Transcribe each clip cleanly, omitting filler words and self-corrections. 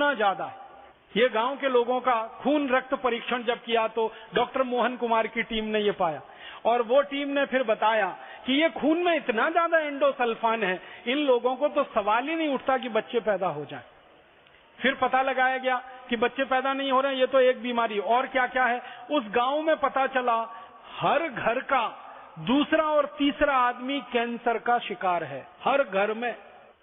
गुना ज्यादा है। ये गांव के लोगों का खून रक्त परीक्षण जब किया तो डॉक्टर मोहन कुमार की टीम ने ये पाया, और वो टीम ने फिर बताया कि ये खून में इतना ज्यादा एंडोसल्फान है, इन लोगों को तो सवाल ही नहीं उठता कि बच्चे पैदा हो जाएं। फिर पता लगाया गया कि बच्चे पैदा नहीं हो रहे, ये तो एक बीमारी। और क्या क्या है, उस गांव में पता चला हर घर का दूसरा और तीसरा आदमी कैंसर का शिकार है, हर घर में।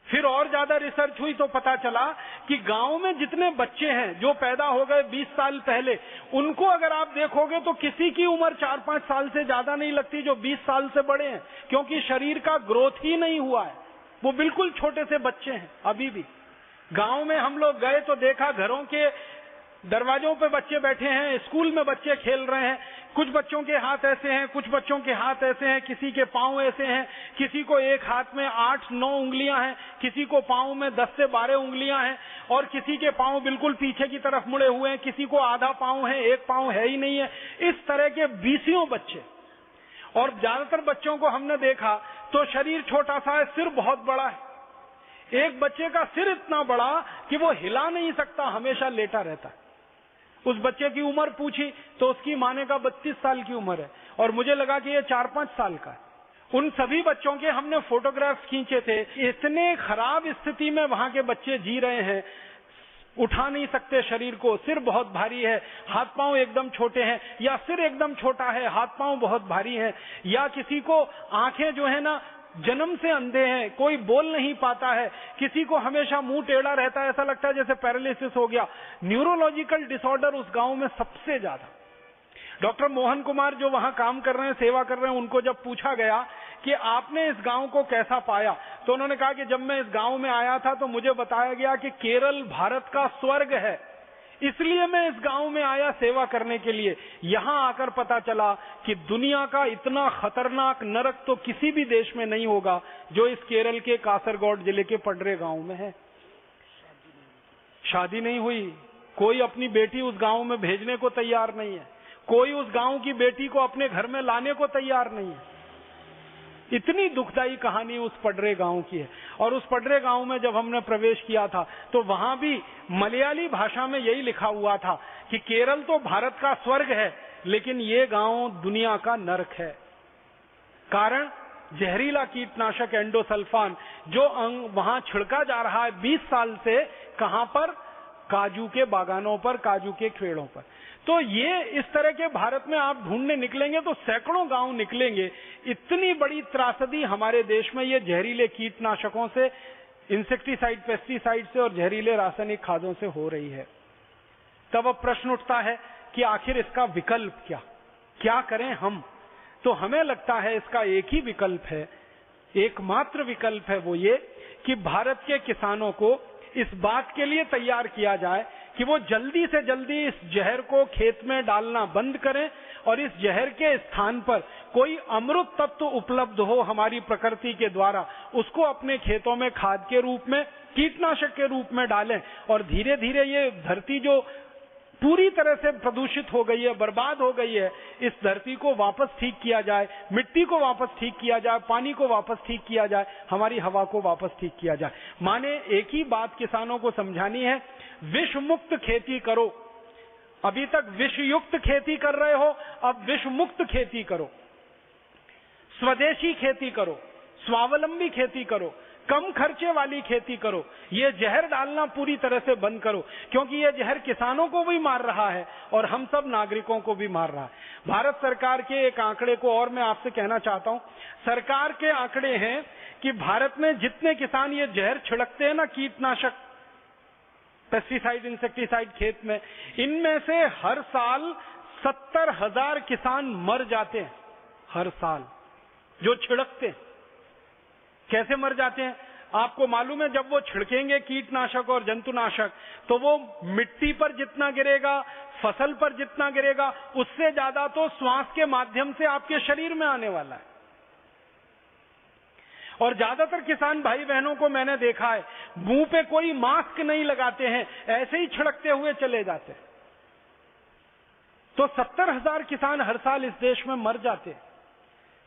फिर और ज्यादा रिसर्च हुई तो पता चला कि गांव में जितने बच्चे हैं जो पैदा हो गए 20 साल पहले, उनको अगर आप देखोगे तो किसी की उम्र 4-5 साल से ज्यादा नहीं लगती जो 20 साल से बड़े हैं, क्योंकि शरीर का ग्रोथ ही नहीं हुआ है, वो बिल्कुल छोटे से बच्चे हैं अभी भी। गांव में हम लोग गए तो देखा घरों के दरवाजों पे बच्चे बैठे हैं, स्कूल में बच्चे खेल रहे हैं, कुछ बच्चों के हाथ ऐसे हैं, कुछ बच्चों के हाथ ऐसे हैं, किसी के पांव ऐसे हैं, किसी को एक हाथ में 8-9 उंगलियां हैं, किसी को पांव में 10 से 12 उंगलियां हैं, और किसी के पांव बिल्कुल पीछे की तरफ मुड़े हुए हैं, किसी को आधा पांव है, एक पांव है ही नहीं है। इस तरह के 20 बच्चे। और ज्यादातर बच्चों को हमने देखा तो शरीर छोटा सा है, सिर बहुत बड़ा है। एक बच्चे का सिर इतना बड़ा कि वो हिला नहीं सकता, हमेशा लेटा रहता है। उस बच्चे की उम्र पूछी तो उसकी माँ ने कहा 32 साल की उम्र है, और मुझे लगा कि ये 4-5 साल का है। उन सभी बच्चों के हमने फोटोग्राफ्स खींचे थे। इतने खराब स्थिति में वहां के बच्चे जी रहे हैं, उठा नहीं सकते शरीर को, सिर बहुत भारी है, हाथ पांव एकदम छोटे हैं, या सिर एकदम छोटा है, हाथ पांव बहुत भारी है, या किसी को आंखें जो है ना जन्म से अंधे हैं, कोई बोल नहीं पाता है, किसी को हमेशा मुंह टेढ़ा रहता है, ऐसा लगता है जैसे पैरालिसिस हो गया। न्यूरोलॉजिकल डिसऑर्डर उस गांव में सबसे ज्यादा। डॉक्टर मोहन कुमार जो वहां काम कर रहे हैं, सेवा कर रहे हैं, उनको जब पूछा गया कि आपने इस गांव को कैसा पाया, तो उन्होंने कहा कि जब मैं इस गांव में आया था तो मुझे बताया गया कि केरल भारत का स्वर्ग है, इसलिए मैं इस गांव में आया सेवा करने के लिए। यहां आकर पता चला कि दुनिया का इतना खतरनाक नरक तो किसी भी देश में नहीं होगा जो इस केरल के कासरगोड जिले के पडरे गांव में है। शादी नहीं हुई, कोई अपनी बेटी उस गांव में भेजने को तैयार नहीं है, कोई उस गांव की बेटी को अपने घर में लाने को तैयार नहीं है। इतनी दुखदाई कहानी उस पडरे गांव की है। और उस पडरे गांव में जब हमने प्रवेश किया था तो वहां भी मलयाली भाषा में यही लिखा हुआ था कि केरल तो भारत का स्वर्ग है, लेकिन ये गांव दुनिया का नरक है। कारण जहरीला कीटनाशक एंडोसल्फान जो वहां छिड़का जा रहा है 20 साल से, कहां पर? काजू के बागानों पर, काजू के खेड़ों पर। तो ये इस तरह के भारत में आप ढूंढने निकलेंगे तो सैकड़ों गांव निकलेंगे। इतनी बड़ी त्रासदी हमारे देश में ये जहरीले कीटनाशकों से, इंसेक्टिसाइड, पेस्टिसाइड से और जहरीले रासायनिक खादों से हो रही है। तब अब प्रश्न उठता है कि आखिर इसका विकल्प क्या करें हम? तो हमें लगता है इसका एक ही विकल्प है, एकमात्र विकल्प है, वो ये कि भारत के किसानों को इस बात के लिए तैयार किया जाए कि वो जल्दी से जल्दी इस जहर को खेत में डालना बंद करें, और इस जहर के स्थान पर कोई अमृत तत्व उपलब्ध हो हमारी प्रकृति के द्वारा, उसको अपने खेतों में खाद के रूप में, कीटनाशक के रूप में डालें। और धीरे धीरे ये धरती जो पूरी तरह से प्रदूषित हो गई है, बर्बाद हो गई है, इस धरती को वापस ठीक किया जाए, मिट्टी को वापस ठीक किया जाए, पानी को वापस ठीक किया जाए, हमारी हवा को वापस ठीक किया जाए। माने एक ही बात किसानों को समझानी है, विष मुक्त खेती करो। अभी तक विषयुक्त खेती कर रहे हो, अब विष मुक्त खेती करो, स्वदेशी खेती करो, स्वावलंबी खेती करो, कम खर्चे वाली खेती करो। ये जहर डालना पूरी तरह से बंद करो, क्योंकि ये जहर किसानों को भी मार रहा है और हम सब नागरिकों को भी मार रहा है। भारत सरकार के एक आंकड़े को और मैं आपसे कहना चाहता हूं। सरकार के आंकड़े हैं कि भारत में जितने किसान ये जहर छिड़कते हैं ना, कीटनाशक, पेस्टिसाइड, इंसेक्टिसाइड खेत में, इनमें से हर साल 70,000 किसान मर जाते हैं। हर साल जो छिड़कते हैं। कैसे मर जाते हैं आपको मालूम है? जब वो छिड़केंगे कीटनाशक और जंतुनाशक, तो वो मिट्टी पर जितना गिरेगा, फसल पर जितना गिरेगा, उससे ज्यादा तो श्वास के माध्यम से आपके शरीर में आने वाला है। और ज्यादातर किसान भाई बहनों को मैंने देखा है, मुंह पे कोई मास्क नहीं लगाते हैं, ऐसे ही छिड़कते हुए चले जाते हैं। तो 70,000 किसान हर साल इस देश में मर जाते हैं।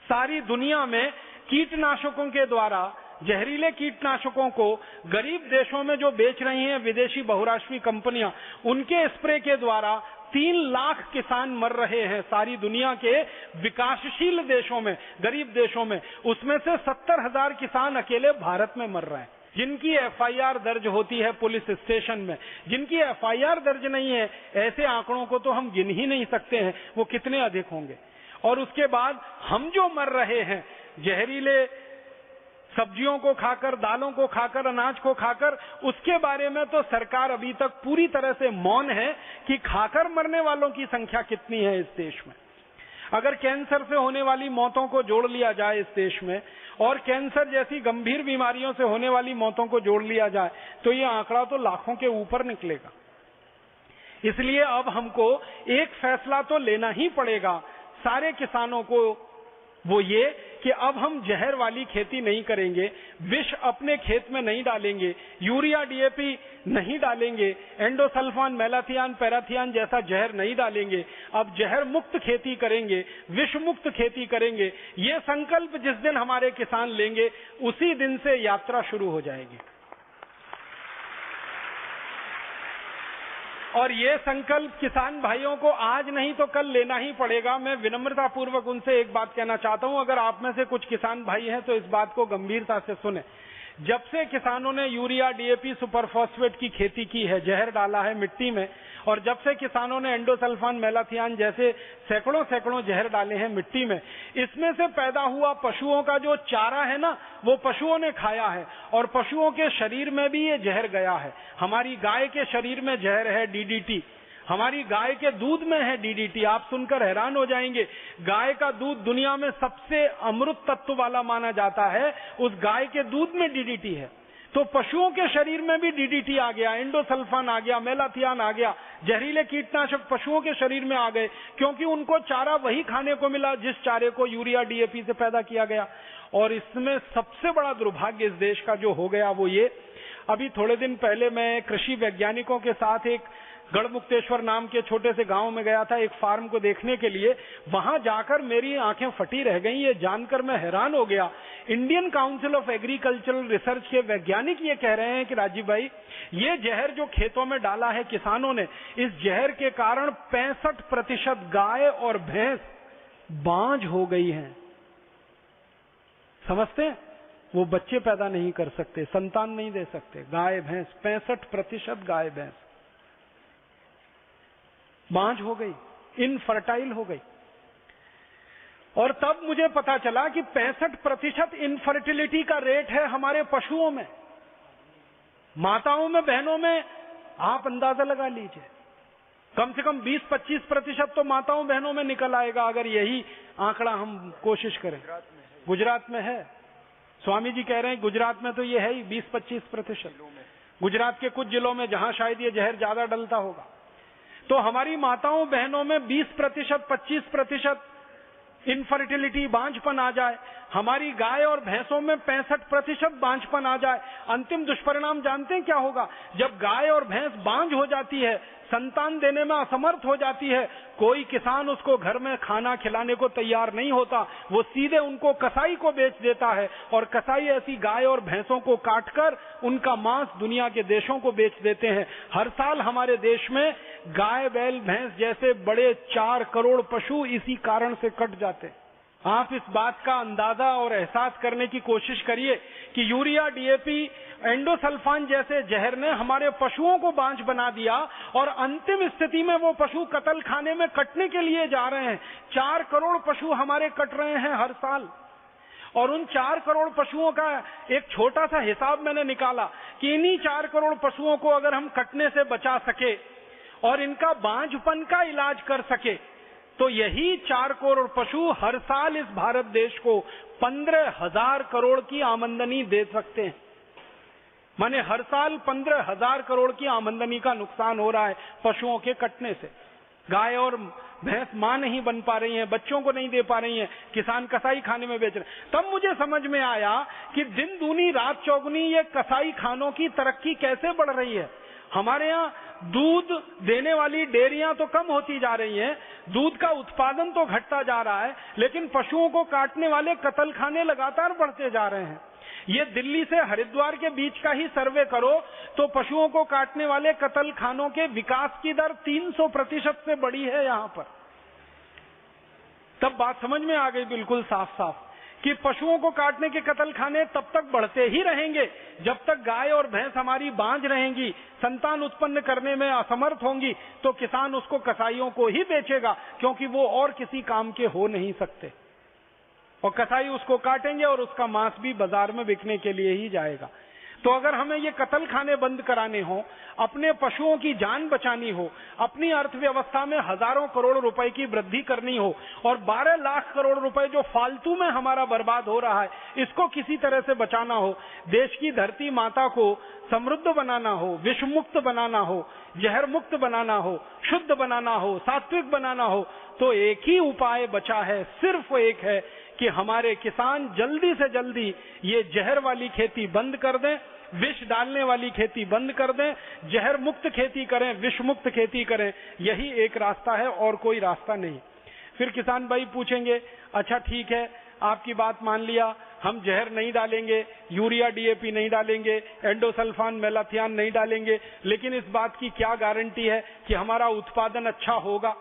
सारी दुनिया में कीटनाशकों के द्वारा जहरीले कीटनाशकों को गरीब देशों में जो बेच रही हैं विदेशी बहुराष्ट्रीय कंपनियां, उनके स्प्रे के द्वारा 3 लाख किसान मर रहे हैं सारी दुनिया के विकासशील देशों में, गरीब देशों में। उसमें से 70,000 किसान अकेले भारत में मर रहे हैं, जिनकी एफआईआर दर्ज होती है पुलिस स्टेशन में। जिनकी एफआईआर दर्ज नहीं है, ऐसे आंकड़ों को तो हम गिन ही नहीं सकते हैं, वो कितने अधिक होंगे। और उसके बाद हम जो मर रहे हैं जहरीले सब्जियों को खाकर, दालों को खाकर, अनाज को खाकर, उसके बारे में तो सरकार अभी तक पूरी तरह से मौन है कि खाकर मरने वालों की संख्या कितनी है इस देश में। अगर कैंसर से होने वाली मौतों को जोड़ लिया जाए इस देश में, और कैंसर जैसी गंभीर बीमारियों से होने वाली मौतों को जोड़ लिया जाए, तो ये आंकड़ा तो लाखों के ऊपर निकलेगा। इसलिए अब हमको एक फैसला तो लेना ही पड़ेगा सारे किसानों को, वो ये कि अब हम जहर वाली खेती नहीं करेंगे, विष अपने खेत में नहीं डालेंगे, यूरिया डीएपी नहीं डालेंगे, एंडोसल्फान, मेलाथियान, पैराथियान जैसा जहर नहीं डालेंगे। अब जहर मुक्त खेती करेंगे, विष मुक्त खेती करेंगे। ये संकल्प जिस दिन हमारे किसान लेंगे, उसी दिन से यात्रा शुरू हो जाएगी। और ये संकल्प किसान भाइयों को आज नहीं तो कल लेना ही पड़ेगा। मैं विनम्रता पूर्वक उनसे एक बात कहना चाहता हूं, अगर आप में से कुछ किसान भाई हैं तो इस बात को गंभीरता से सुने। जब से किसानों ने यूरिया, डीएपी, सुपर फॉस्फेट की खेती की है, जहर डाला है मिट्टी में, और जब से किसानों ने एंडोसल्फान, मेलाथियान जैसे सैकड़ों जहर डाले हैं मिट्टी में, इसमें से पैदा हुआ पशुओं का जो चारा है ना, वो पशुओं ने खाया है, और पशुओं के शरीर में भी ये जहर गया है। हमारी गाय के शरीर में जहर है, डीडीटी। हमारी गाय के दूध में है डीडीटी। आप सुनकर हैरान हो जाएंगे, गाय का दूध दुनिया में सबसे अमृत तत्व वाला माना जाता है, उस गाय के दूध में डीडीटी है। तो पशुओं के शरीर में भी डीडीटी आ गया, एंडोसल्फान आ गया, मेलाथियान आ गया, जहरीले कीटनाशक पशुओं के शरीर में आ गए, क्योंकि उनको चारा वही खाने को मिला जिस चारे को यूरिया, डीएपी से पैदा किया गया। और इसमें सबसे बड़ा दुर्भाग्य इस देश का जो हो गया वो ये, अभी थोड़े दिन पहले मैं कृषि वैज्ञानिकों के साथ एक गढ़मुक्तेश्वर नाम के छोटे से गांव में गया था, एक फार्म को देखने के लिए। वहां जाकर मेरी आंखें फटी रह गईं। ये जानकर मैं हैरान हो गया। Indian council of agricultural research के वैज्ञानिक ये कह रहे हैं कि राजीव भाई, ये जहर जो खेतों में डाला है किसानों ने, इस जहर के कारण 65% गाय और भैंस बांझ हो गई हैं। समझते हैं? वो बच्चे पैदा नहीं कर सकते, संतान नहीं दे सकते। गाय भैंस, 65% गाय भैंस बांझ हो गई, इनफर्टाइल हो गई। और तब मुझे पता चला कि 65% इनफर्टिलिटी का रेट है हमारे पशुओं में, माताओं में, बहनों में। आप अंदाजा लगा लीजिए, कम से कम 20-25% तो माताओं बहनों में निकल आएगा अगर यही आंकड़ा हम कोशिश करें। गुजरात में है, स्वामी जी कह रहे हैं गुजरात में तो ये है ही 20-25%। गुजरात के कुछ जिलों में जहां शायद ये जहर ज्यादा डलता होगा। तो हमारी माताओं बहनों में 20%, 25% इनफर्टिलिटी, बांझपन आ जाए। हमारी गाय और भैंसों में 65% बांझपन आ जाए। अंतिम दुष्परिणाम जानते हैं क्या होगा? जब गाय और भैंस बांझ हो जाती है, संतान देने में असमर्थ हो जाती है, कोई किसान उसको घर में खाना खिलाने को तैयार नहीं होता, वो सीधे उनको कसाई को बेच देता है, और कसाई ऐसी गाय और भैंसों को काटकर उनका मांस दुनिया के देशों को बेच देते हैं। हर साल हमारे देश में गाय, बैल, भैंस जैसे बड़े 4 करोड़ पशु इसी कारण से कट जाते हैं। आप इस बात का अंदाजा और एहसास करने की कोशिश करिए कि यूरिया, डीएपी, एंडोसल्फान जैसे जहर ने हमारे पशुओं को बांझ बना दिया, और अंतिम स्थिति में वो पशु कत्ल खाने में कटने के लिए जा रहे हैं। 4 करोड़ पशु हमारे कट रहे हैं हर साल। और उन 4 करोड़ पशुओं का एक छोटा सा हिसाब मैंने निकाला कि इन्हीं 4 करोड़ पशुओं को अगर हम कटने से बचा सके और इनका बांझपन का इलाज कर सके, तो यही 4 करोड़ पशु हर साल इस भारत देश को 15,000 करोड़ की आमदनी दे सकते हैं। माने हर साल 15,000 करोड़ की आमदनी का नुकसान हो रहा है पशुओं के कटने से। गाय और भैंस मां नहीं बन पा रही हैं, बच्चों को नहीं दे पा रही हैं, किसान कसाई खाने में बेच रहे। तब मुझे समझ में आया कि दिन दूनी रात चौगुनी ये कसाई खानों की तरक्की कैसे बढ़ रही है। हमारे यहाँ दूध देने वाली डेयरियां तो कम होती जा रही हैं, दूध का उत्पादन तो घटता जा रहा है, लेकिन पशुओं को काटने वाले कत्ल खाने लगातार बढ़ते जा रहे हैं। ये दिल्ली से हरिद्वार के बीच का ही सर्वे करो तो पशुओं को काटने वाले कत्ल खानों के विकास की दर 300% से बड़ी है यहां पर। तब बात समझ में आ गई बिल्कुल साफ साफ कि पशुओं को काटने के कत्ल खाने तब तक बढ़ते ही रहेंगे जब तक गाय और भैंस हमारी बांझ रहेंगी, संतान उत्पन्न करने में असमर्थ होंगी, तो किसान उसको कसाईयों को ही बेचेगा, क्योंकि वो और किसी काम के हो नहीं सकते। और कसाई उसको काटेंगे और उसका मांस भी बाजार में बिकने के लिए ही जाएगा। तो अगर हमें ये कत्ल खाने बंद कराने हो, अपने पशुओं की जान बचानी हो, अपनी अर्थव्यवस्था में हजारों करोड़ रुपए की वृद्धि करनी हो और 12 लाख करोड़ रुपए जो फालतू में हमारा बर्बाद हो रहा है, इसको किसी तरह से बचाना हो, देश की धरती माता को समृद्ध बनाना हो, विष मुक्त बनाना हो, जहर मुक्त बनाना हो, शुद्ध बनाना हो, सात्विक बनाना हो, तो एक ही उपाय बचा है, सिर्फ एक है कि हमारे किसान जल्दी से जल्दी ये जहर वाली खेती बंद कर दें, विष डालने वाली खेती बंद कर दें, जहर मुक्त खेती करें, विष मुक्त खेती करें। यही एक रास्ता है और कोई रास्ता नहीं। फिर किसान भाई पूछेंगे, अच्छा ठीक है, आपकी बात मान लिया, हम जहर नहीं डालेंगे, यूरिया डीएपी नहीं डालेंगे, एंडोसल्फान मेलाथियान नहीं डालेंगे, लेकिन इस बात की क्या गारंटी है कि हमारा उत्पादन अच्छा होगा?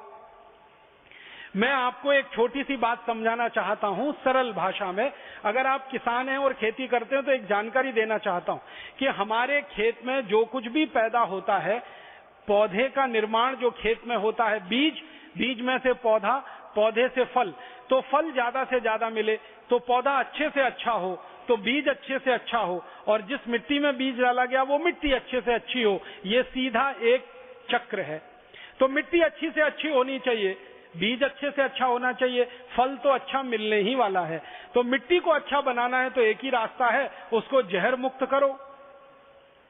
मैं आपको एक छोटी सी बात समझाना चाहता हूं सरल भाषा में। अगर आप किसान हैं और खेती करते हैं तो एक जानकारी देना चाहता हूं कि हमारे खेत में जो कुछ भी पैदा होता है, पौधे का निर्माण जो खेत में होता है, बीज में से पौधा, पौधे से फल, तो फल ज्यादा से ज्यादा मिले, तो पौधा अच्छे से अच्छा हो, तो बीज अच्छे से अच्छा हो, और जिस मिट्टी में बीज डाला गया वो मिट्टी अच्छे से अच्छी हो। ये सीधा एक चक्र है। तो मिट्टी अच्छी से अच्छी होनी चाहिए, बीज अच्छे से अच्छा होना चाहिए, फल तो अच्छा मिलने ही वाला है। तो मिट्टी को अच्छा बनाना है तो एक ही रास्ता है, उसको जहर मुक्त करो।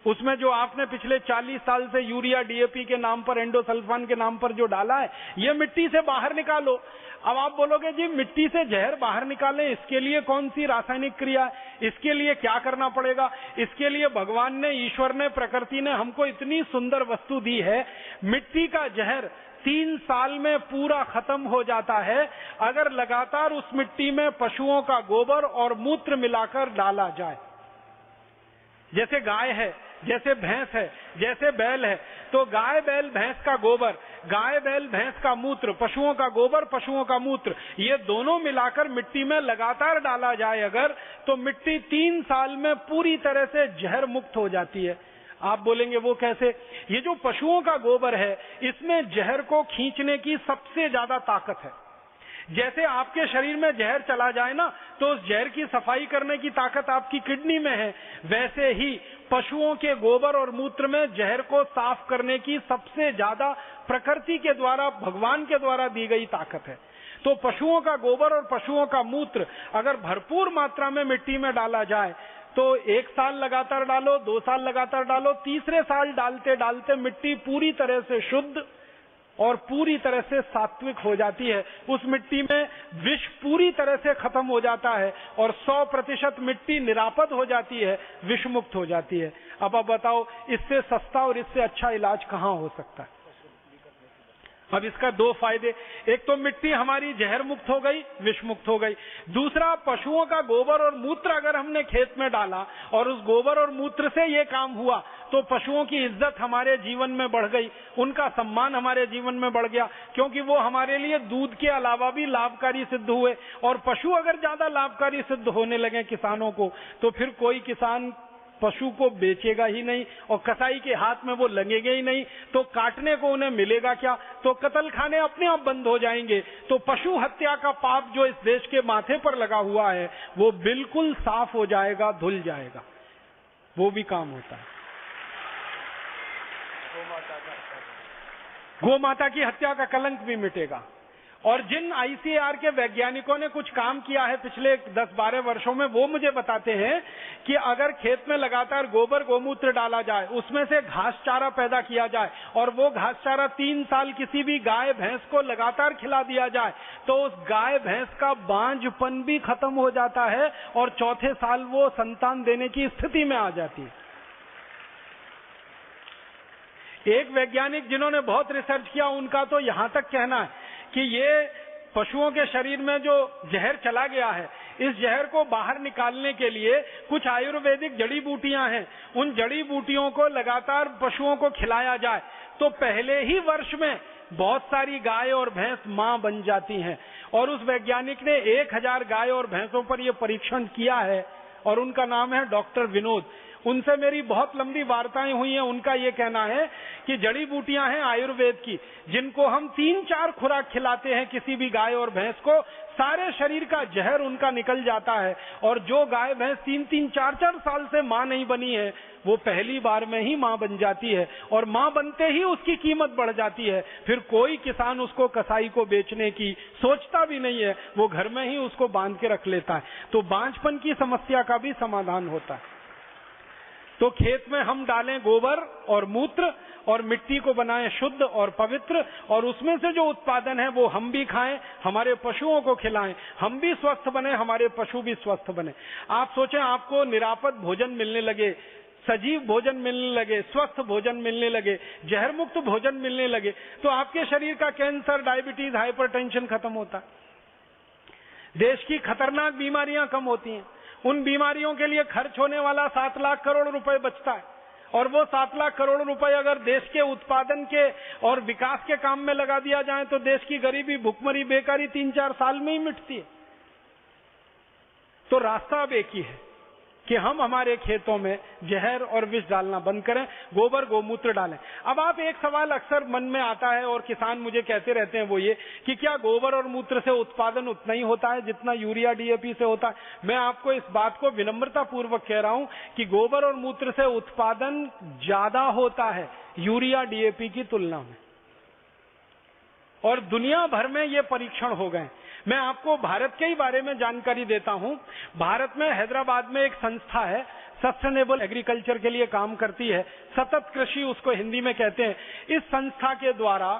उसमें जो आपने पिछले 40 साल से यूरिया डीएपी के नाम पर, एंडोसल्फान के नाम पर जो डाला है, ये मिट्टी से बाहर निकालो। अब आप बोलोगे जी मिट्टी से जहर बाहर निकालें, इसके लिए कौन सी रासायनिक क्रिया है, इसके लिए क्या करना पड़ेगा? इसके लिए भगवान ने, ईश्वर ने, प्रकृति ने हमको इतनी सुंदर वस्तु दी है। मिट्टी का जहर 3 साल में पूरा खत्म हो जाता है अगर लगातार उस मिट्टी में पशुओं का गोबर और मूत्र मिलाकर डाला जाए। जैसे गाय है, जैसे भैंस है, जैसे बैल है, तो गाय बैल भैंस का गोबर, गाय बैल भैंस का मूत्र, पशुओं का गोबर, पशुओं का मूत्र, ये दोनों मिलाकर मिट्टी में लगातार डाला जाए अगर, तो मिट्टी 3 साल में पूरी तरह से जहर मुक्त हो जाती है। आप बोलेंगे वो कैसे? ये जो पशुओं का गोबर है, इसमें जहर को खींचने की सबसे ज्यादा ताकत है। जैसे आपके शरीर में जहर चला जाए ना, तो उस जहर की सफाई करने की ताकत आपकी किडनी में है, वैसे ही पशुओं के गोबर और मूत्र में जहर को साफ करने की सबसे ज्यादा प्रकृति के द्वारा, भगवान के द्वारा दी गई ताकत है। तो पशुओं का गोबर और पशुओं का मूत्र अगर भरपूर मात्रा में मिट्टी में डाला जाए, तो 1 साल लगातार डालो, 2 साल लगातार डालो, तीसरे साल डालते डालते मिट्टी पूरी तरह से शुद्ध और पूरी तरह से सात्विक हो जाती है। उस मिट्टी में विष पूरी तरह से खत्म हो जाता है और 100% मिट्टी निरापद हो जाती है, विष मुक्त हो जाती है। अब आप बताओ, इससे सस्ता और इससे अच्छा इलाज कहां हो सकता है? अब इसका 2 फायदे, एक तो मिट्टी हमारी जहर मुक्त हो गई, विष मुक्त हो गई। दूसरा, पशुओं का गोबर और मूत्र अगर हमने खेत में डाला और उस गोबर और मूत्र से ये काम हुआ, तो पशुओं की इज्जत हमारे जीवन में बढ़ गई, उनका सम्मान हमारे जीवन में बढ़ गया, क्योंकि वो हमारे लिए दूध के अलावा भी लाभकारी सिद्ध हुए। और पशु अगर ज्यादा लाभकारी सिद्ध होने लगे किसानों को, तो फिर कोई किसान पशु को बेचेगा ही नहीं और कसाई के हाथ में वो लगेंगे ही नहीं, तो काटने को उन्हें मिलेगा क्या? तो कत्ल खाने अपने आप बंद हो जाएंगे। तो पशु हत्या का पाप जो इस देश के माथे पर लगा हुआ है, वो बिल्कुल साफ हो जाएगा, धुल जाएगा। वो भी काम होता है। गौ माता की हत्या का कलंक भी मिटेगा। और जिन आईसीएआर के वैज्ञानिकों ने कुछ काम किया है पिछले 10-12 वर्षों में, वो मुझे बताते हैं कि अगर खेत में लगातार गोबर गोमूत्र डाला जाए, उसमें से घास चारा पैदा किया जाए और वो घास चारा 3 साल किसी भी गाय भैंस को लगातार खिला दिया जाए, तो उस गाय भैंस का बांझपन भी खत्म हो जाता है और चौथे साल वो संतान देने की स्थिति में आ जाती है। एक वैज्ञानिक जिन्होंने बहुत रिसर्च किया, उनका तो यहां तक कहना है कि ये पशुओं के शरीर में जो जहर चला गया है, इस जहर को बाहर निकालने के लिए कुछ आयुर्वेदिक जड़ी बूटियां हैं, उन जड़ी बूटियों को लगातार पशुओं को खिलाया जाए तो पहले ही वर्ष में बहुत सारी गाय और भैंस मां बन जाती हैं। और उस वैज्ञानिक ने 1000 गाय और भैंसों पर यह परीक्षण किया है और उनका नाम है डॉक्टर विनोद। उनसे मेरी बहुत लंबी वार्ताएं हुई हैं। उनका ये कहना है कि जड़ी बूटियां हैं आयुर्वेद की, जिनको हम 3-4 खुराक खिलाते हैं किसी भी गाय और भैंस को, सारे शरीर का जहर उनका निकल जाता है। और जो गाय भैंस 3-3, 4-4 साल से मां नहीं बनी है, वो पहली बार में ही मां बन जाती है और मां बनते ही उसकी कीमत बढ़ जाती है। फिर कोई किसान उसको कसाई को बेचने की सोचता भी नहीं है, वो घर में ही उसको बांध के रख लेता है। तो बांझपन की समस्या का भी समाधान होता है। तो खेत में हम डालें गोबर और मूत्र और मिट्टी को बनाएं शुद्ध और पवित्र, और उसमें से जो उत्पादन है वो हम भी खाएं, हमारे पशुओं को खिलाएं, हम भी स्वस्थ बने, हमारे पशु भी स्वस्थ बने। आप सोचें आपको निरापद भोजन मिलने लगे, सजीव भोजन मिलने लगे, स्वस्थ भोजन मिलने लगे, जहर मुक्त भोजन मिलने लगे, तो आपके शरीर का कैंसर, डायबिटीज, हाइपरटेंशन खत्म होता है। देश की खतरनाक बीमारियां कम होती हैं। उन बीमारियों के लिए खर्च होने वाला 7 लाख करोड़ रुपए बचता है, और वो 7 लाख करोड़ रुपए अगर देश के उत्पादन के और विकास के काम में लगा दिया जाए तो देश की गरीबी, भुखमरी, बेकारी 3-4 साल में ही मिटती है। तो रास्ता अब एक ही है कि हम हमारे खेतों में जहर और विष डालना बंद करें, गोबर गोमूत्र डालें। अब आप एक सवाल अक्सर मन में आता है और किसान मुझे कहते रहते हैं, वो ये कि क्या गोबर और मूत्र से उत्पादन उतना ही होता है जितना यूरिया डीएपी से होता है? मैं आपको इस बात को विनम्रता पूर्वक कह रहा हूं कि गोबर और मूत्र से उत्पादन ज्यादा होता है यूरिया डीएपी की तुलना में, और दुनिया भर में ये परीक्षण हो गए। मैं आपको भारत के ही बारे में जानकारी देता हूं। भारत में हैदराबाद में एक संस्था है, सस्टेनेबल एग्रीकल्चर के लिए काम करती है, सतत कृषि उसको हिंदी में कहते हैं। इस संस्था के द्वारा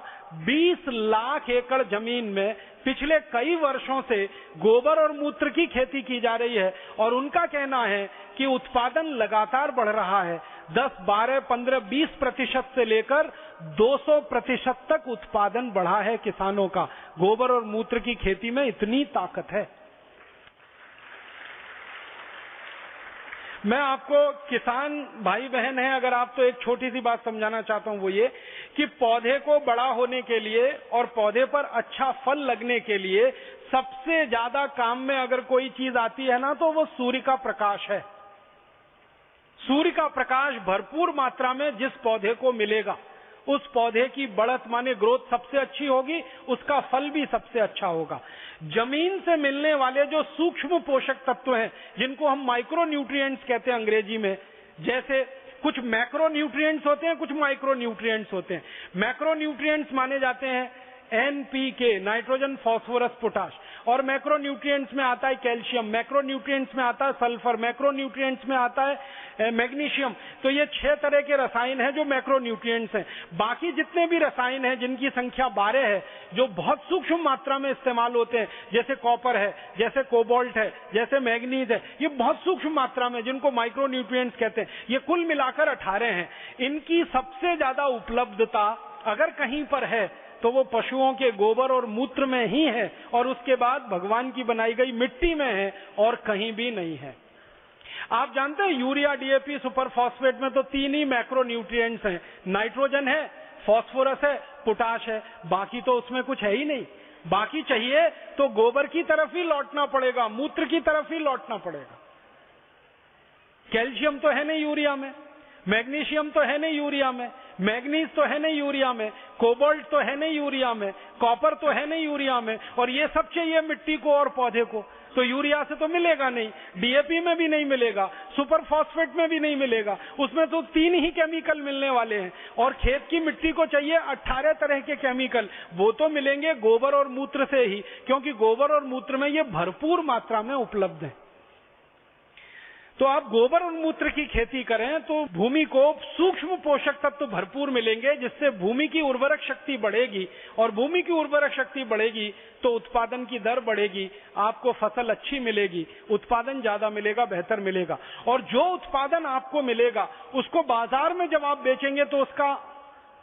20 लाख एकड़ जमीन में पिछले कई वर्षों से गोबर और मूत्र की खेती की जा रही है, और उनका कहना है कि उत्पादन लगातार बढ़ रहा है। 10, 12, 15, 20% से लेकर 200% तक उत्पादन बढ़ा है किसानों का। गोबर और मूत्र की खेती में इतनी ताकत है। मैं आपको किसान भाई बहन हैं अगर आप, तो एक छोटी सी बात समझाना चाहता हूं, वो ये कि पौधे को बड़ा होने के लिए और पौधे पर अच्छा फल लगने के लिए सबसे ज्यादा काम में अगर कोई चीज आती है ना, तो वो सूर्य का प्रकाश है। सूर्य का प्रकाश भरपूर मात्रा में जिस पौधे को मिलेगा, उस पौधे की बढ़त माने ग्रोथ सबसे अच्छी होगी, उसका फल भी सबसे अच्छा होगा। जमीन से मिलने वाले जो सूक्ष्म पोषक तत्व हैं, जिनको हम माइक्रो न्यूट्रिएंट्स कहते हैं अंग्रेजी में, जैसे कुछ मैक्रो न्यूट्रिएंट्स होते हैं, कुछ माइक्रो न्यूट्रिएंट्स होते हैं। मैक्रो न्यूट्रिएंट्स माने जाते हैं एनपीके, नाइट्रोजन, फास्फोरस, पोटाश, और मैक्रो न्यूट्रिएंट्स में आता है कैल्शियम, मैक्रो न्यूट्रिएंट्स में आता है सल्फर, मैक्रो न्यूट्रिएंट्स में आता है मैग्नीशियम। तो ये 6 तरह के रसायन हैं जो मैक्रो न्यूट्रिएंट्स हैं। बाकी जितने भी रसायन हैं, जिनकी संख्या 12 है, जो बहुत सूक्ष्म मात्रा में इस्तेमाल होते हैं, जैसे कॉपर है, जैसे कोबाल्ट है, जैसे मैग्नीज है, ये बहुत सूक्ष्म मात्रा में, जिनको माइक्रो न्यूट्रिएंट्स कहते हैं, ये कुल मिलाकर 18 हैं। इनकी सबसे ज्यादा उपलब्धता अगर कहीं पर है तो वो पशुओं के गोबर और मूत्र में ही है, और उसके बाद भगवान की बनाई गई मिट्टी में है, और कहीं भी नहीं है। आप जानते हैं यूरिया डीएपी सुपर फॉस्फेट में तो 3 ही मैक्रो न्यूट्रिएंट्स हैं, नाइट्रोजन है, फास्फोरस है, पोटाश है, बाकी तो उसमें कुछ है ही नहीं। बाकी चाहिए तो गोबर की तरफ ही लौटना पड़ेगा, मूत्र की तरफ ही लौटना पड़ेगा। कैल्शियम तो है नहीं यूरिया में, मैग्नीशियम तो है नहीं यूरिया में, मैग्नीज तो है नहीं यूरिया में, कोबाल्ट तो है नहीं यूरिया में, कॉपर तो है नहीं यूरिया में, और ये सब चाहिए मिट्टी को और पौधे को। तो यूरिया से तो मिलेगा नहीं, डीएपी में भी नहीं मिलेगा, सुपर फॉस्फेट में भी नहीं मिलेगा, उसमें तो 3 ही केमिकल मिलने वाले हैं। और खेत की मिट्टी को चाहिए 18 तरह के केमिकल, वो तो मिलेंगे गोबर और मूत्र से ही, क्योंकि गोबर और मूत्र में ये भरपूर मात्रा में उपलब्ध है। तो आप गोबर और मूत्र की खेती करें तो भूमि को सूक्ष्म पोषक तत्व भरपूर मिलेंगे, जिससे भूमि की उर्वरक शक्ति बढ़ेगी, और भूमि की उर्वरक शक्ति बढ़ेगी तो उत्पादन की दर बढ़ेगी, आपको फसल अच्छी मिलेगी, उत्पादन ज्यादा मिलेगा, बेहतर मिलेगा। और जो उत्पादन आपको मिलेगा उसको बाजार में जब आप बेचेंगे तो उसका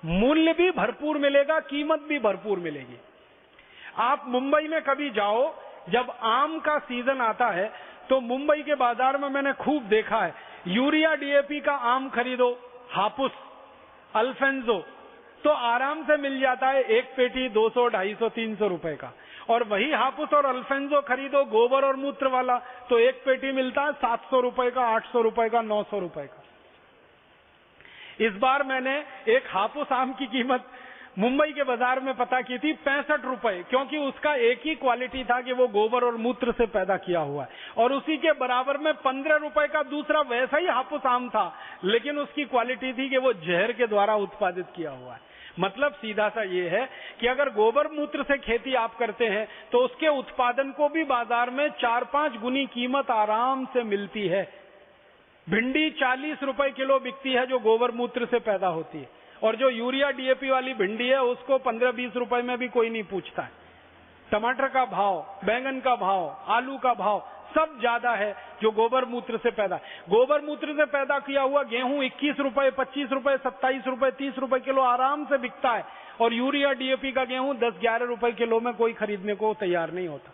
मूल्य भी भरपूर मिलेगा, कीमत भी भरपूर मिलेगी। आप मुंबई में कभी जाओ, जब आम का सीजन आता है तो मुंबई के बाजार में मैंने खूब देखा है, यूरिया डीएपी का आम खरीदो, हापुस, अल्फेंजो, तो आराम से मिल जाता है एक पेटी 200, 250, 300 रुपए का। और वही हापुस और अल्फेंजो खरीदो गोबर और मूत्र वाला, तो एक पेटी मिलता है 700 रुपए का, 800 रुपए का, 900 रुपए का। इस बार मैंने एक हापुस आम की कीमत मुंबई के बाजार में पता की थी 65 रुपए, क्योंकि उसका एक ही क्वालिटी था कि वो गोबर और मूत्र से पैदा किया हुआ है। और उसी के बराबर में 15 रुपए का दूसरा वैसा ही हापुस आम था, लेकिन उसकी क्वालिटी थी कि वो जहर के द्वारा उत्पादित किया हुआ है। मतलब सीधा सा ये है कि अगर गोबर मूत्र से खेती आप करते हैं तो उसके उत्पादन को भी बाजार में 4-5 गुनी कीमत आराम से मिलती है। भिंडी 40 रुपए किलो बिकती है जो गोबर मूत्र से पैदा होती है, और जो यूरिया डीएपी वाली भिंडी है उसको 15-20 रुपए में भी कोई नहीं पूछता है। टमाटर का भाव, बैंगन का भाव, आलू का भाव सब ज्यादा है जो गोबर मूत्र से पैदा। गोबर मूत्र से पैदा किया हुआ गेहूं 21 रुपए, 25 रुपए, 27 रुपए, 30 रुपए किलो आराम से बिकता है, और यूरिया डीएपी का गेहूं 10-11 रुपए किलो में कोई खरीदने को तैयार नहीं होता।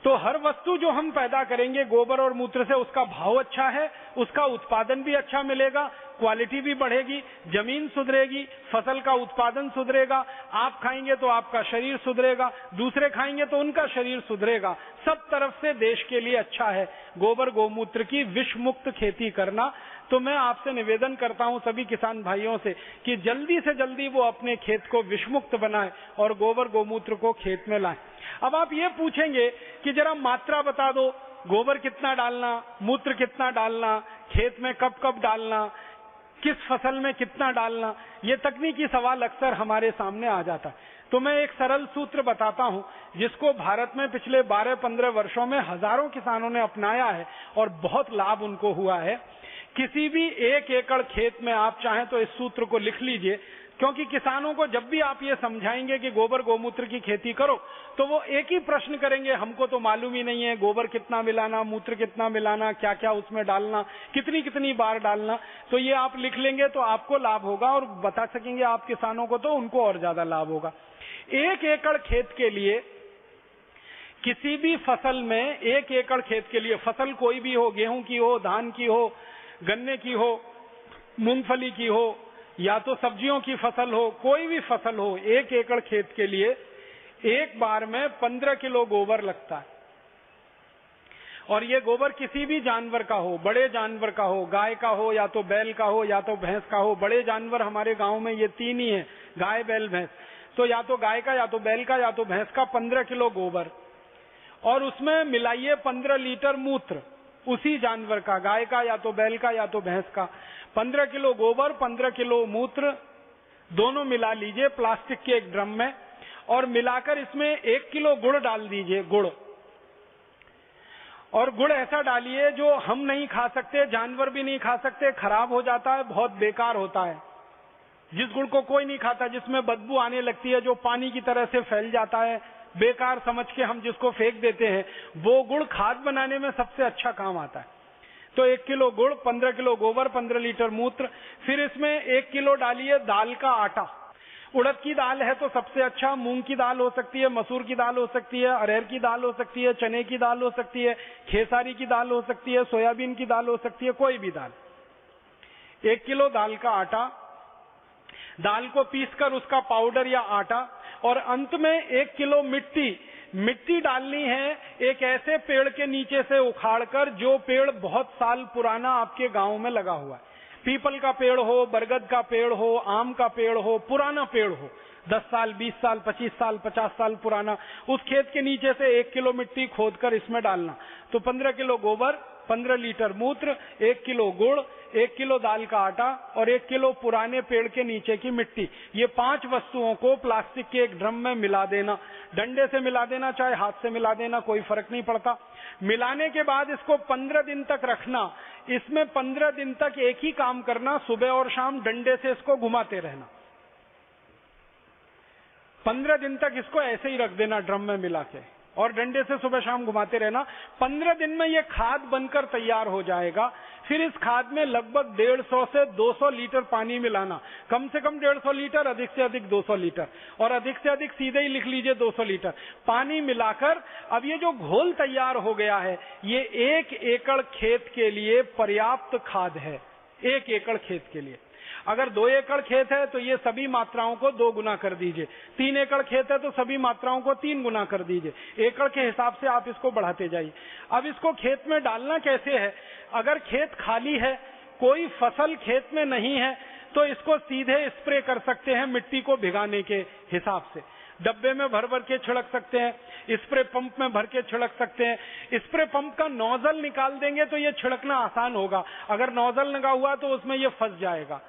तो हर वस्तु जो हम पैदा करेंगे गोबर और मूत्र से, उसका भाव अच्छा है, उसका उत्पादन भी अच्छा मिलेगा, क्वालिटी भी बढ़ेगी, जमीन सुधरेगी, फसल का उत्पादन सुधरेगा, आप खाएंगे तो आपका शरीर सुधरेगा, दूसरे खाएंगे तो उनका शरीर सुधरेगा। सब तरफ से देश के लिए अच्छा है गोबर गोमूत्र की विष मुक्त खेती करना। तो मैं आपसे निवेदन करता हूं सभी किसान भाइयों से कि जल्दी से जल्दी वो अपने खेत को विषमुक्त बनाएं और गोबर गोमूत्र को खेत में लाएं। अब आप ये पूछेंगे कि जरा मात्रा बता दो, गोबर कितना डालना, मूत्र कितना डालना, खेत में कब कब डालना, किस फसल में कितना डालना, ये तकनीकी सवाल अक्सर हमारे सामने आ जाता है। तो मैं एक सरल सूत्र बताता हूं जिसको भारत में पिछले 12-15 वर्षों में हजारों किसानों ने अपनाया है और बहुत लाभ उनको हुआ है। किसी भी 1 एकड़ खेत में आप चाहें तो इस सूत्र को लिख लीजिए, क्योंकि किसानों को जब भी आप ये समझाएंगे कि गोबर गोमूत्र की खेती करो तो वो एक ही प्रश्न करेंगे, हमको तो मालूम ही नहीं है गोबर कितना मिलाना, मूत्र कितना मिलाना, क्या क्या उसमें डालना, कितनी कितनी बार डालना। तो ये आप लिख लेंगे तो आपको लाभ होगा और बता सकेंगे आप किसानों को तो उनको और ज्यादा लाभ होगा। 1 एकड़ खेत के लिए, किसी भी फसल में 1 एकड़ खेत के लिए, फसल कोई भी हो, गेहूं की हो, धान की हो, गन्ने की हो, मूंगफली की हो, या तो सब्जियों की फसल हो, कोई भी फसल हो, 1 एकड़ खेत के लिए एक बार में 15 किलो गोबर लगता है। और ये गोबर किसी भी जानवर का हो, बड़े जानवर का हो, गाय का हो या तो बैल का हो या तो भैंस का हो। बड़े जानवर हमारे गांव में ये 3 ही है, गाय बैल भैंस। तो या तो गाय का, या तो बैल का, या तो भैंस का 15 किलो गोबर, और उसमें मिलाइए 15 लीटर मूत्र उसी जानवर का, गाय का या तो बैल का या तो भैंस का। 15 किलो गोबर, 15 किलो मूत्र दोनों मिला लीजिए प्लास्टिक के एक ड्रम में, और मिलाकर इसमें 1 किलो गुड़ डाल दीजिए, गुड़। और गुड़ ऐसा डालिए जो हम नहीं खा सकते, जानवर भी नहीं खा सकते, खराब हो जाता है, बहुत बेकार होता है। जिस गुड़ को कोई नहीं खाता, जिसमें बदबू आने लगती है, जो पानी की तरह से फैल जाता है, बेकार समझ के हम जिसको फेंक देते हैं, वो गुड़ खाद बनाने में सबसे अच्छा काम आता है। तो 1 किलो गुड़, 15 किलो गोबर, 15 लीटर मूत्र। फिर इसमें 1 किलो डालिए दाल का आटा। उड़द की दाल है तो सबसे अच्छा, मूंग की दाल हो सकती है, मसूर की दाल हो सकती है, अरहर की दाल हो सकती है, चने की दाल हो सकती है, खेसारी की दाल हो सकती है, सोयाबीन की दाल हो सकती है, कोई भी दाल। 1 किलो दाल का आटा, दाल को पीसकर उसका पाउडर या आटा, और अंत में 1 किलो मिट्टी डालनी है एक ऐसे पेड़ के नीचे से उखाड़कर जो पेड़ बहुत साल पुराना आपके गांव में लगा हुआ है। पीपल का पेड़ हो, बरगद का पेड़ हो, आम का पेड़ हो, पुराना पेड़ हो, 10 साल, 20 साल, 25 साल, 50 साल पुराना, उस खेत के नीचे से 1 किलो मिट्टी खोदकर इसमें डालना। तो 15 किलो गोबर, 15 लीटर मूत्र, 1 किलो गुड़, 1 किलो दाल का आटा और 1 किलो पुराने पेड़ के नीचे की मिट्टी, ये 5 वस्तुओं को प्लास्टिक के एक ड्रम में मिला देना। डंडे से मिला देना, चाहे हाथ से मिला देना, कोई फर्क नहीं पड़ता। मिलाने के बाद इसको 15 दिन तक रखना। इसमें 15 दिन तक एक ही काम करना, सुबह और शाम डंडे से इसको घुमाते रहना। 15 दिन तक इसको ऐसे ही रख देना ड्रम में मिला के। और डंडे से सुबह शाम घुमाते रहना। 15 दिन में ये खाद बनकर तैयार हो जाएगा। फिर इस खाद में लगभग 150 से 200 लीटर पानी मिलाना, कम से कम 150 लीटर, अधिक से अधिक 200 लीटर, और अधिक से अधिक सीधे ही लिख लीजिए 200 लीटर पानी मिलाकर। अब ये जो घोल तैयार हो गया है, ये 1 एकड़ खेत के लिए पर्याप्त खाद है। 1 एकड़ खेत के लिए। अगर 2 एकड़ खेत है तो ये सभी मात्राओं को 2 गुना कर दीजिए। 3 एकड़ खेत है तो सभी मात्राओं को 3 गुना कर दीजिए। एकड़ के हिसाब से आप इसको बढ़ाते जाइए। अब इसको खेत में डालना कैसे है? अगर खेत खाली है, कोई फसल खेत में नहीं है, तो इसको सीधे स्प्रे कर सकते हैं मिट्टी को भिगाने के हिसाब से। डब्बे में भर भर के छिड़क सकते हैं, स्प्रे पंप में भर के छिड़क सकते हैं। स्प्रे पंप का नोजल निकाल देंगे तो ये छिड़कना आसान होगा। अगर नोजल लगा हुआ तो उसमें ये फंस जाएगा,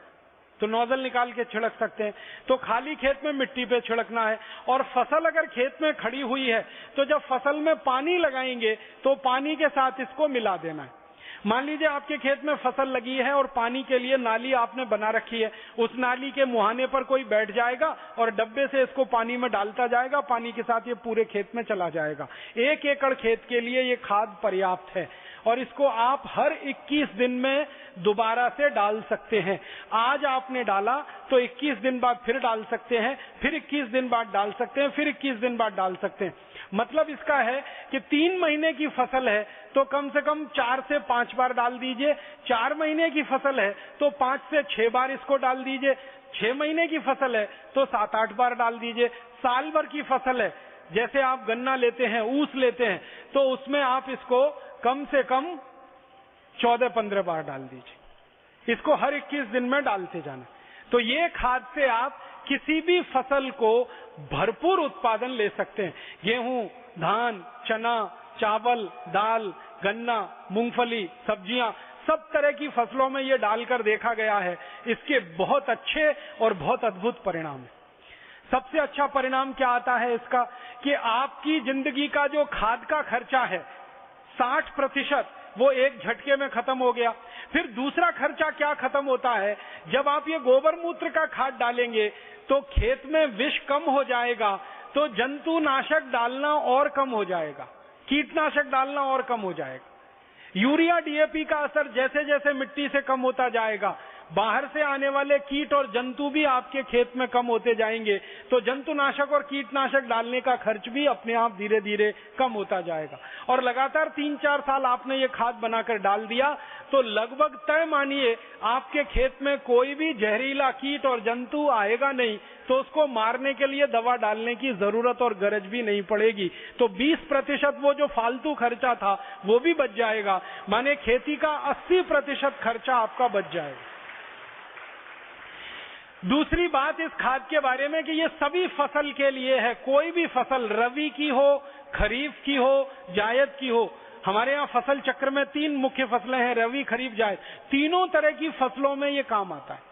तो नोजल निकाल के छिड़क सकते हैं। तो खाली खेत में मिट्टी पे छिड़कना है। और फसल अगर खेत में खड़ी हुई है तो जब फसल में पानी लगाएंगे तो पानी के साथ इसको मिला देना है। मान लीजिए आपके खेत में फसल लगी है और पानी के लिए नाली आपने बना रखी है, उस नाली के मुहाने पर कोई बैठ जाएगा और डब्बे से इसको पानी में डालता जाएगा, पानी के साथ ये पूरे खेत में चला जाएगा। 1 एकड़ खेत के लिए ये खाद पर्याप्त है और इसको आप हर 21 दिन में दोबारा से डाल सकते हैं। आज आपने डाला तो 21 दिन बाद फिर डाल सकते हैं, फिर 21 दिन बाद डाल सकते हैं, फिर 21 दिन बाद डाल सकते हैं। मतलब इसका है कि 3 महीने की फसल है तो कम से कम 4 से 5 बार डाल दीजिए। 4 महीने की फसल है तो 5 से 6 बार इसको डाल दीजिए। 6 महीने की फसल है तो 7-8 बार डाल दीजिए। साल भर की फसल है, जैसे आप गन्ना लेते हैं, ऊस लेते हैं, तो उसमें आप इसको कम से कम 14-15 बार डाल दीजिए। इसको हर 21 दिन में डालते जाना। तो ये खाद से आप किसी भी फसल को भरपूर उत्पादन ले सकते हैं। गेहूं, धान, चना, चावल, दाल, गन्ना, मूंगफली, सब्जियां, सब तरह की फसलों में ये डालकर देखा गया है। इसके बहुत अच्छे और बहुत अद्भुत परिणाम है। सबसे अच्छा परिणाम क्या आता है इसका, कि आपकी जिंदगी का जो खाद का खर्चा है 60% वो एक झटके में खत्म हो गया। फिर दूसरा खर्चा क्या खत्म होता है, जब आप ये गोबर मूत्र का खाद डालेंगे तो खेत में विष कम हो जाएगा, तो जंतुनाशक डालना और कम हो जाएगा, कीटनाशक डालना और कम हो जाएगा। यूरिया, डीएपी का असर जैसे जैसे मिट्टी से कम होता जाएगा, बाहर से आने वाले कीट और जंतु भी आपके खेत में कम होते जाएंगे, तो जंतुनाशक और कीटनाशक डालने का खर्च भी अपने आप धीरे धीरे कम होता जाएगा। और लगातार 3-4 साल आपने ये खाद बनाकर डाल दिया तो लगभग तय मानिए आपके खेत में कोई भी जहरीला कीट और जंतु आएगा नहीं, तो उसको मारने के लिए दवा डालने की जरूरत और गरज भी नहीं पड़ेगी। तो 20% वो जो फालतू खर्चा था वो भी बच जाएगा, माने खेती का 80% खर्चा आपका बच जाएगा। दूसरी बात इस खाद के बारे में कि ये सभी फसल के लिए है। कोई भी फसल, रबी की हो, खरीफ की हो, जायद की हो। हमारे यहाँ फसल चक्र में 3 मुख्य फसलें हैं, रबी, खरीफ, जायद। तीनों तरह की फसलों में ये काम आता है।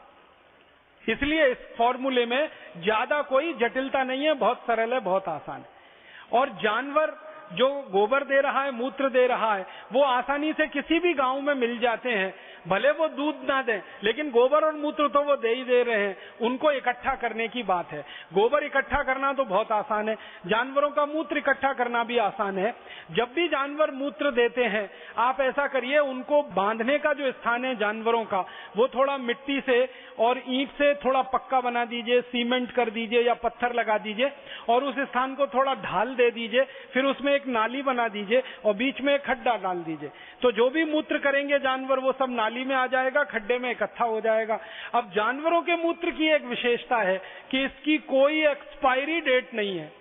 इसलिए इस फॉर्मूले में ज्यादा कोई जटिलता नहीं है, बहुत सरल है, बहुत आसान है। और जानवर जो गोबर दे रहा है, मूत्र दे रहा है, वो आसानी से किसी भी गांव में मिल जाते हैं। भले वो दूध ना दें, लेकिन गोबर और मूत्र तो वो दे ही दे रहे हैं। उनको इकट्ठा करने की बात है। गोबर इकट्ठा करना तो बहुत आसान है, जानवरों का मूत्र इकट्ठा करना भी आसान है। जब भी जानवर मूत्र देते हैं, आप ऐसा करिए, उनको बांधने का जो स्थान है जानवरों का, वो थोड़ा मिट्टी से और ईंट से थोड़ा पक्का बना दीजिए, सीमेंट कर दीजिए या पत्थर लगा दीजिए, और उस स्थान को थोड़ा ढाल दे दीजिए। फिर उसमें एक नाली बना दीजिए और बीच में एक खड्डा डाल दीजिए। तो जो भी मूत्र करेंगे जानवर, वो सब नाली में आ जाएगा, खड्डे में इकट्ठा हो जाएगा। अब जानवरों के मूत्र की एक विशेषता है कि इसकी कोई एक्सपायरी डेट नहीं है।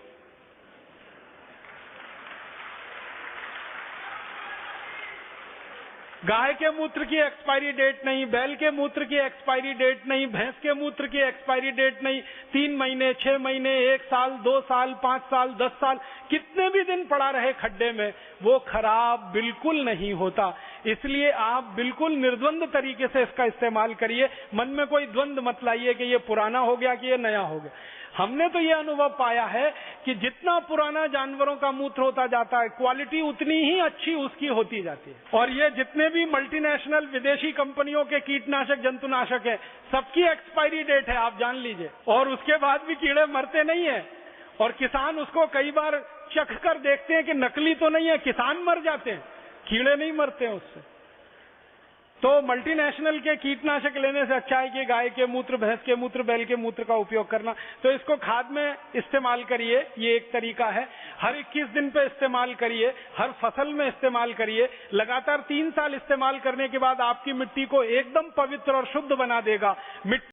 गाय के मूत्र की एक्सपायरी डेट नहीं, बैल के मूत्र की एक्सपायरी डेट नहीं, भैंस के मूत्र की एक्सपायरी डेट नहीं। 3 महीने, 6 महीने, 1 साल, 2 साल, 5 साल, 10 साल, कितने भी दिन पड़ा रहे खड्डे में, वो खराब बिल्कुल नहीं होता। इसलिए आप बिल्कुल निर्द्वंद तरीके से इसका इस्तेमाल करिए। मन में कोई द्वंद मत लाइए कि ये पुराना हो गया कि ये नया हो गया। हमने तो ये अनुभव पाया है कि जितना पुराना जानवरों का मूत्र होता जाता है, क्वालिटी उतनी ही अच्छी उसकी होती जाती है। और ये जितने भी मल्टीनेशनल विदेशी कंपनियों के कीटनाशक, जंतुनाशक है, सबकी एक्सपायरी डेट है, आप जान लीजिए। और उसके बाद भी कीड़े मरते नहीं है, और किसान उसको कई बार चख कर देखते हैं कि नकली तो नहीं है, किसान मर जाते हैं, कीड़े नहीं मरते हैं उससे। तो मल्टीनेशनल के कीटनाशक लेने से अच्छा है कि गाय के मूत्र, भैंस के मूत्र, बैल के मूत्र का उपयोग करना। तो इसको खाद में इस्तेमाल करिए, ये एक तरीका है। हर 21 दिन पे इस्तेमाल करिए, हर फसल में इस्तेमाल करिए। लगातार 3 साल इस्तेमाल करने के बाद आपकी मिट्टी को एकदम पवित्र और शुद्ध बना देगा। मिट्टी